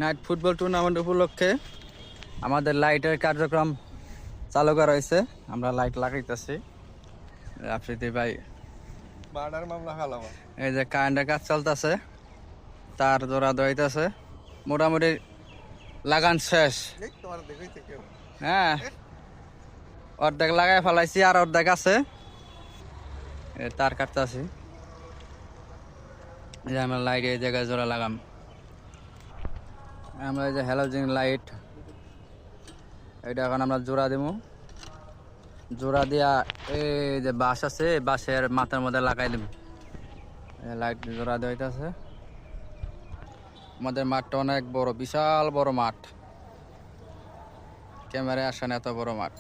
Night football tournament উপলক্ষে আমাদের লাইটের কার্যক্রম চালু করা হয়েছে। আমরা লাইট লাগাইতেছি। আফ্রিদি ভাই এই যে কারেন্টের কাজ চলতেছে, তার জোড়া দইতেছে, মোটামুটি লাগান শেষ। হ্যাঁ, অর্ধেক লাগাই ফেলাইছি, আর অর্ধেক আছে, তার কাটতেছি। যে আমরা লাইট এই জায়গায় জোড়া লাগাম। আমরা এই যে হ্যালোজেন লাইট, এটা এখন আমরা জোড়া দিব। জোড়া দিয়া এই যে বাঁশ আছে, বাঁশের মাথার মধ্যে লাগাই দিব। লাইট জোড়া দেওয়াইতেছে। আমাদের মাঠটা অনেক বড়, বিশাল বড় মাঠ, ক্যামেরায় আসে না এত বড় মাঠ।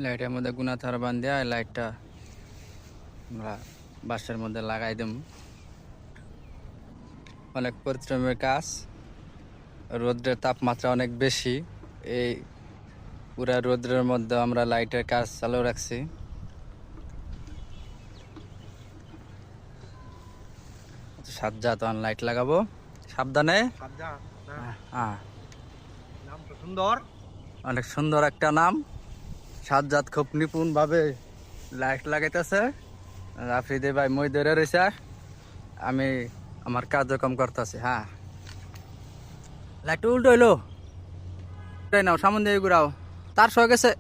লাইটের মধ্যে গুনা তার বান্ধিয়া লাইটটা আমরা বাঁশের মধ্যে লাগাই দিব। অনেক পরিশ্রমের কাজ, রোদ্রের তাপমাত্রা অনেক বেশি। এই পুরা রোদ্রের মধ্যে আমরা লাইটের কাজ চালু রাখছি। সাজ্জাদ লাইট লাগাবো, সাবধানে। হ্যাঁ, সুন্দর, অনেক সুন্দর একটা নাম। সাজ্জাদ খুব নিপুণ ভাবে লাইট লাগাইতেছে। আফ্রিদি ভাই মই ধরে রয়েছে, আমি আমার কার্যক্রম করতেছি। হ্যাঁ, লাইট উল্টো হইলো, নাও সামন দিয়ে ঘুরাও, তার সহ গেছে,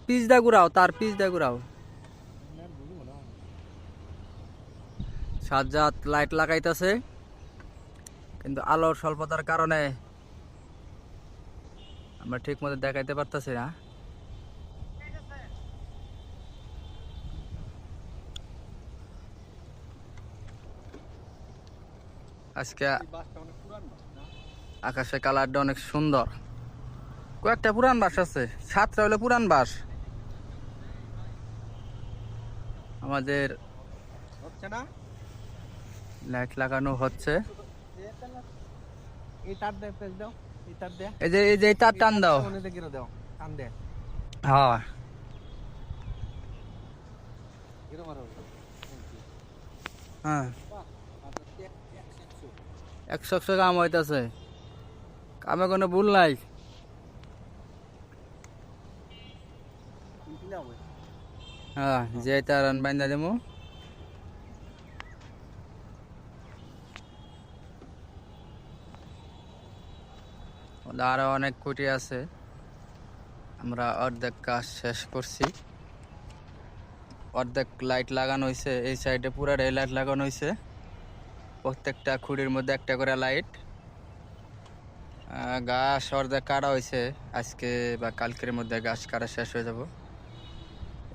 পিচ দা ঘুরাও, তার পিচ দা ঘুরাও। সাজ্জাদ লাইট লাগাইতেছে, কিন্তু আলোর স্বল্পতার কারণে আমরা ঠিক মতো দেখাইতে পারতেছি না। আজকে আকাশের কালারটা অনেক সুন্দর। কয়েকটা পুরান বাস আছে, 7টা হলো পুরান বাস। আমাদের লাইট লাগানো হচ্ছে। এই যে এই তার টান দাও। হ্যাঁ, 100 কাম হইতেছে, কামে কোনো ভুল নাই। হ্যাঁ, যে তার বাইন্দা দেবো। আরো অনেক খুঁটি আছে, আমরা অর্ধেক কাজ শেষ করছি। অর্ধেক লাইট লাগানো হয়েছে, এই সাইডে পুরাটাই লাইট লাগানো হয়েছে। প্রত্যেকটা খুঁটির মধ্যে একটা করে লাইট। গাছ অর্ধেক কাটা হয়েছে, আজকে বা কালকের মধ্যে গাছ কাটা শেষ হয়ে যাব।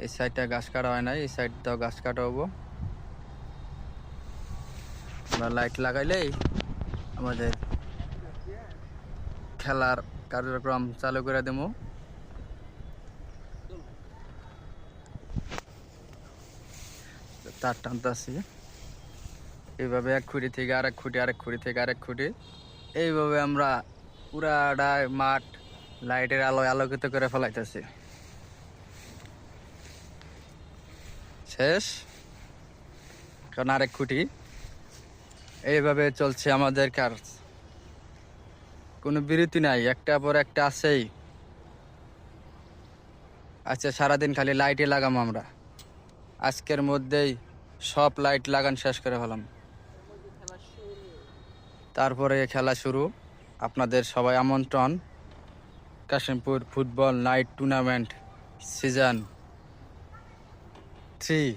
এই সাইডটা গাছ কাটা হয় নাই, এই সাইডটাও গাছ কাটা হবো। আমরা লাইট লাগাইলেই আমাদের খেলার কার্যক্রম চালু করে দেবো। তার টানতেছি এইভাবে, এক খুঁটি থেকে আরেক খুঁটি, আরেক খুঁটি থেকে আরেক খুঁটি, এইভাবে আমরা পুরাটা মাঠ লাইটের আলোয় আলোকিত করে ফেলাইতেছি। শেষ, কারণ আরেক খুঁটি। এইভাবে চলছে আমাদের কাজ, কোনো বিরতি নাই, একটা পর একটা আছেই। আচ্ছা, সারাদিন খালি লাইটে লাগাম আমরা। আজকের মধ্যেই সব লাইট লাগান শেষ করে ফেলাম, তারপরে খেলা শুরু। আপনাদের সবাই আমন্ত্রণ। Kashimpur football night tournament season 3।